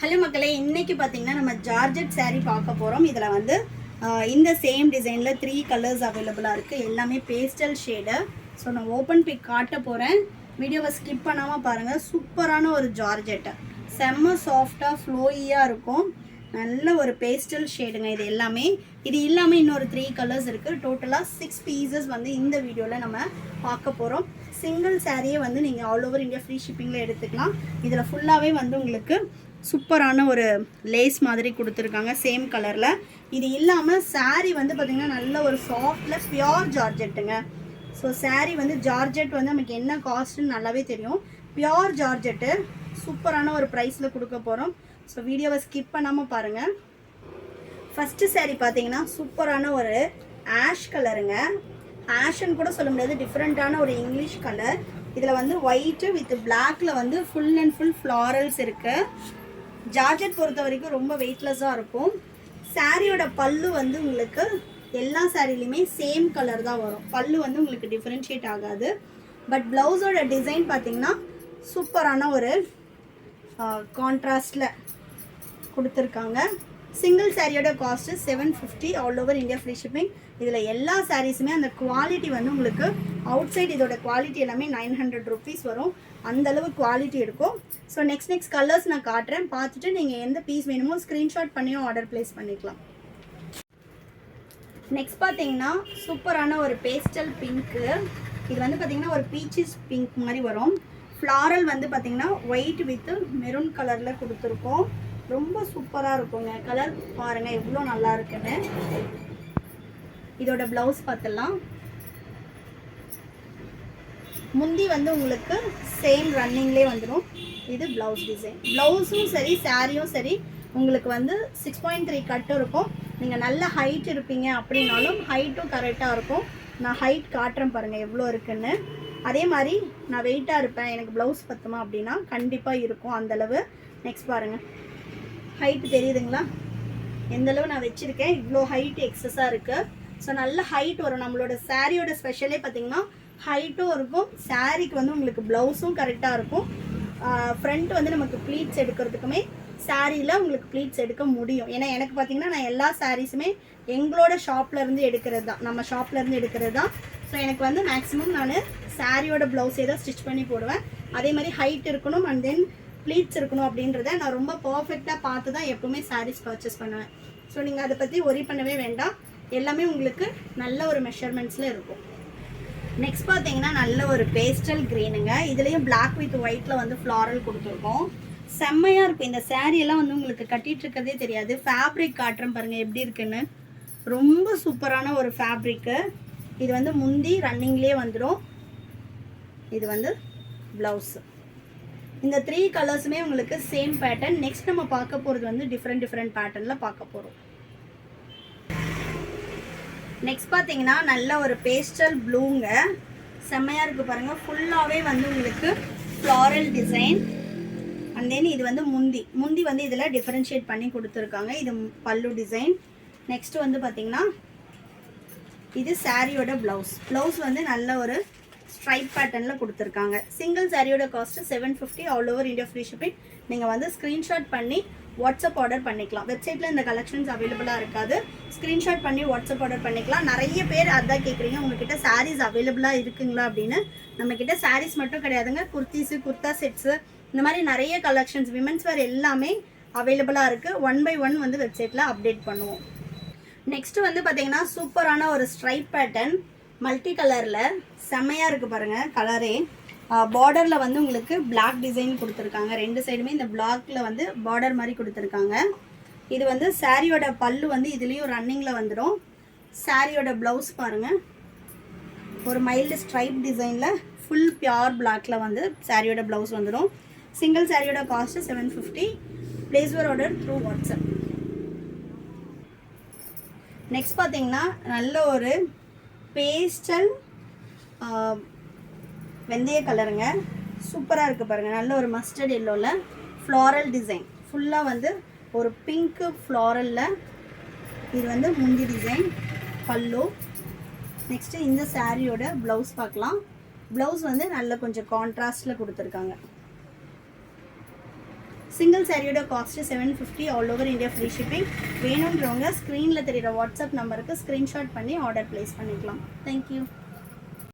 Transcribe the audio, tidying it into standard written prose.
Hello மக்களே, இன்னைக்கு பார்த்தீங்கன்னா நம்ம ஜார்ஜெட் saree பார்க்க போகிறோம். இதில் வந்து இந்த சேம் டிசைனில் 3 கலர்ஸ் அவைலபிளாக இருக்குது. எல்லாமே பேஸ்டல் ஷேடு. ஸோ நான் ஓப்பன் பிக் காட்ட போகிறேன். வீடியோவை ஸ்கிப் பண்ணாமல் பாருங்கள். சூப்பரான ஒரு ஜார்ஜெட்டு, செம்ம சாஃப்டாக ஃப்ளோயியாக இருக்கும். நல்ல ஒரு பேஸ்டல் ஷேடுங்க இது எல்லாமே. இது இல்லாமல் இன்னொரு 3 கலர்ஸ் இருக்குது. டோட்டலாக 6 பீசஸ் வந்து இந்த வீடியோவில் நம்ம பார்க்க போகிறோம். சிங்கிள் சாரியே வந்து நீங்கள் ஆல் ஓவர் இந்தியா ஃப்ரீ ஷிப்பிங்கில் எடுத்துக்கலாம். இதில் ஃபுல்லாகவே வந்து உங்களுக்கு சூப்பரான ஒரு லேஸ் மாதிரி கொடுத்துருக்காங்க சேம் கலரில். இது இல்லாமல் சாரீ வந்து பார்த்திங்கன்னா நல்ல ஒரு சாஃப்டில் பியோர் ஜார்ஜெட்டுங்க. ஸோ சாரீ வந்து ஜார்ஜெட் வந்து நமக்கு என்ன காஸ்ட்டுன்னு நல்லாவே தெரியும். பியோர் ஜார்ஜெட்டு சூப்பரான ஒரு ப்ரைஸில் கொடுக்க போகிறோம். ஸோ வீடியோவை ஸ்கிப் பண்ணாமல் பாருங்கள். ஃபஸ்ட்டு சாரீ பார்த்தீங்கன்னா சூப்பரான ஒரு ஆஷ் கலருங்க. ஆஷன்னு கூட சொல்ல முடியாது, டிஃப்ரெண்ட்டான ஒரு இங்கிலீஷ் கலர். இதில் வந்து ஒயிட்டு வித் பிளாக்ல வந்து ஃபுல் அண்ட் ஃபுல் ஃப்ளாரல்ஸ் இருக்குது. ஜார்ஜெட் பொறுத்த வரைக்கும் ரொம்ப வெயிட்லெஸ்ஸாக இருக்கும். சாரியோட பல்லு வந்து உங்களுக்கு எல்லா சாரிலையுமே சேம் கலர் தான் வரும். பல்லு வந்து உங்களுக்கு டிஃப்ரென்ஷியேட் ஆகாது. பட் ப்ளவுஸோட டிசைன் பார்த்தீங்கன்னா சூப்பரான ஒரு கான்ட்ராஸ்டில் கொடுத்துருக்காங்க. சிங்கிள் சாரியோட cost 750 all over India free shipping. இதில் எல்லா சாரீஸுமே அந்த குவாலிட்டி வந்து உங்களுக்கு அவுட் சைட் இதோட குவாலிட்டி எல்லாமே 900 ருபீஸ் வரும். அந்தளவு குவாலிட்டி இருக்கும். ஸோ நெக்ஸ்ட் கலர்ஸ் நான் காட்டுறேன். பார்த்துட்டு நீங்கள் எந்த பீஸ் வேணுமோ ஸ்க்ரீன்ஷாட் பண்ணியும் ஆர்டர் ப்ளேஸ் பண்ணிக்கலாம். நெக்ஸ்ட் பார்த்தீங்கன்னா சூப்பரான ஒரு பேஸ்டல் பிங்க்கு. இது வந்து பார்த்திங்கன்னா ஒரு பீச்சஸ் பிங்க் மாதிரி வரும். ஃப்ளாரல் வந்து பார்த்திங்கன்னா ஒயிட் வித் மெரூன் கலரில் கொடுத்துருக்கோம். ரொம்ப சூப்பராக இருக்குங்க. கலர் பாருங்கள் எவ்வளோ நல்லா இருக்குன்னு. இதோட ப்ளவுஸ் பார்த்துடலாம். முந்தி வந்து உங்களுக்கு சேம் ரன்னிங்லேயே வந்துடும். இது ப்ளவுஸ் டிசைன். ப்ளவுஸும் சரி சாரியும் சரி உங்களுக்கு வந்து 6.3 கட்டு இருக்கும். நீங்கள் நல்ல ஹைட் இருப்பீங்க அப்படின்னாலும் ஹைட்டும் கரெக்டாக இருக்கும். நான் ஹைட் காட்டுறேன் பாருங்கள் எவ்வளோ இருக்குன்னு. அதே மாதிரி நான் வெயிட்டாக இருப்பேன், எனக்கு ப்ளவுஸ் பத்துமா அப்படின்னா கண்டிப்பாக இருக்கும் அந்தளவு. நெக்ஸ்ட் பாருங்கள், ஹைட் தெரியுதுங்களா எந்தளவு நான் வச்சுருக்கேன். இவ்வளோ ஹைட் எக்ஸஸாக இருக்குது. ஸோ நல்ல ஹைட் வரும். நம்மளோட சாரியோட ஸ்பெஷலே பார்த்திங்கன்னா ஹைட்டும் இருக்கும். சாரிக்கு வந்து உங்களுக்கு ப்ளவுஸும் கரெக்டாக இருக்கும். ஃப்ரண்ட் வந்து நமக்கு ப்ளீட்ஸ் எடுக்கிறதுக்குமே சாரியில் உங்களுக்கு ப்ளீட்ஸ் எடுக்க முடியும். ஏன்னா எனக்கு பார்த்திங்கன்னா நான் எல்லா சாரீஸுமே எங்களோட ஷாப்லேருந்து எடுக்கிறது தான், நம்ம ஷாப்லேருந்து எடுக்கிறது தான். ஸோ எனக்கு வந்து மேக்ஸிமம் நான் சாரியோட ப்ளவுஸே தான் ஸ்டிச் பண்ணி போடுவேன். அதே மாதிரி ஹைட் இருக்கணும் அண்ட் தென் ப்ளீட்ஸ் இருக்கணும் அப்படின்றத நான் ரொம்ப பர்ஃபெக்டாக பார்த்து தான் எப்பவுமே சாரீஸ் பர்ச்சேஸ் பண்ணுவேன். ஸோ நீங்கள் அதை பற்றி ஒரி பண்ணவே வேண்டாம். எல்லாமே உங்களுக்கு நல்ல ஒரு மெஷர்மெண்ட்ஸில் இருக்கும். நெக்ஸ்ட் பார்த்தீங்கன்னா நல்ல ஒரு பேஸ்டல் க்ரீனுங்க. இதுலேயும் பிளாக் வித் ஒயிட்டில் வந்து ஃப்ளாரல் கொடுத்துருக்கோம். செம்மையாக இருக்கும். இந்த சாரியெல்லாம் வந்து உங்களுக்கு கட்டிகிட்டு இருக்கிறதே தெரியாது. ஃபேப்ரிக் காட்டுறேன் பாருங்கள் எப்படி இருக்குன்னு. ரொம்ப சூப்பரான ஒரு ஃபேப்ரிக்கு. இது வந்து முந்தி ரன்னிங்லேயே வந்துடும். இது வந்து ப்ளவுஸு. இந்த 3 கலர்ஸுமே உங்களுக்கு சேம் பேட்டர்ன். நெக்ஸ்ட் நம்ம பார்க்க போகிறது வந்து டிஃப்ரெண்ட் பேட்டர்னில் பார்க்க போகிறோம். நெக்ஸ்ட் பார்த்தீங்கன்னா நல்ல ஒரு பேஸ்டல் ப்ளூங்க. செம்மையாக இருக்குது பாருங்கள். ஃபுல்லாகவே வந்து உங்களுக்கு ஃப்ளாரல் டிசைன். அண்ட் தென் இது வந்து முந்தி வந்து இதில் டிஃப்ரென்ஷியேட் பண்ணி கொடுத்துருக்காங்க. இது பல்லு டிசைன். நெக்ஸ்ட் வந்து பார்த்திங்கன்னா இது சாரியோட ப்ளவுஸ் வந்து நல்ல ஒரு ஸ்ட்ரைப் பேட்டர்னில் கொடுத்துருக்காங்க. சிங்கிள் சாரியோட cost 750 all over India free shipping. நீங்கள் வந்து ஸ்க்ரீன்ஷாட் பண்ணி வாட்ஸ்அப் ஆர்டர் பண்ணிக்கலாம். வெப்சைட்டில் இந்த கலெக்ஷன்ஸ் அவைலபிளாக இருக்காது. ஸ்க்ரீன்ஷாட் பண்ணி வாட்ஸ்அப் ஆர்டர் பண்ணிக்கலாம். நிறைய பேர் அதான் கேட்குறீங்க, உங்ககிட்ட சாரீஸ் அவைலபிளாக இருக்குங்களா அப்படின்னு. நம்மக்கிட்ட சாரீஸ் மட்டும் கிடையாதுங்க, குர்த்திஸு, குர்த்தா செட்ஸு, இந்த மாதிரி நிறைய கலெக்ஷன்ஸ் விமென்ஸ் வேர் எல்லாமே அவைலபிளாக இருக்குது. 1 by 1 வந்து வெப்சைட்டில் அப்டேட் பண்ணுவோம். நெக்ஸ்ட்டு வந்து பார்த்திங்கன்னா சூப்பரான ஒரு ஸ்ட்ரைப் பேட்டர்ன் மல்டி கலரில் செம்மையாக இருக்குது பாருங்கள். கலரே பார்டரில் வந்து உங்களுக்கு பிளாக் டிசைன் கொடுத்துருக்காங்க. 2 சைடுமே இந்த பிளாக்ல வந்து பார்டர் மாதிரி கொடுத்துருக்காங்க. இது வந்து சாரியோட பல்லு வந்து இதுலேயும் ரன்னிங்கில் வந்துடும். சாரியோட ப்ளவுஸ் பாருங்கள், ஒரு மைல்டு ஸ்ட்ரைப் டிசைனில் ஃபுல் பியோர் பிளாக்ல வந்து சாரியோட ப்ளவுஸ் வந்துடும். சிங்கிள் சாரியோட cost 750. Place your order through WhatsApp. Next பார்த்தீங்கன்னா நல்ல ஒரு பேஸ்டல் வெந்தய கலருங்க. சூப்பராக இருக்குது பாருங்கள். நல்ல ஒரு மஸ்டர்ட் எல்லோவில் ஃப்ளாரல் டிசைன். ஃபுல்லாக வந்து ஒரு பிங்க்கு ஃப்ளாரலில். இது வந்து முந்தி டிசைன், பல்லு. நெக்ஸ்ட்டு இந்த சாரியோட ப்ளவுஸ் பார்க்கலாம். ப்ளவுஸ் வந்து நல்ல கொஞ்சம் கான்ட்ராஸ்டில் கொடுத்துருக்காங்க. சிங்கிள் சாரியோட cost 750 all over India free shipping. வேணுன்றவங்க ஸ்க்ரீனில் தெரிகிற வாட்ஸ்அப் நம்பருக்கு ஸ்க்ரீன்ஷாட் பண்ணி ஆர்டர் ப்ளேஸ் பண்ணிக்கலாம். தேங்க்யூ.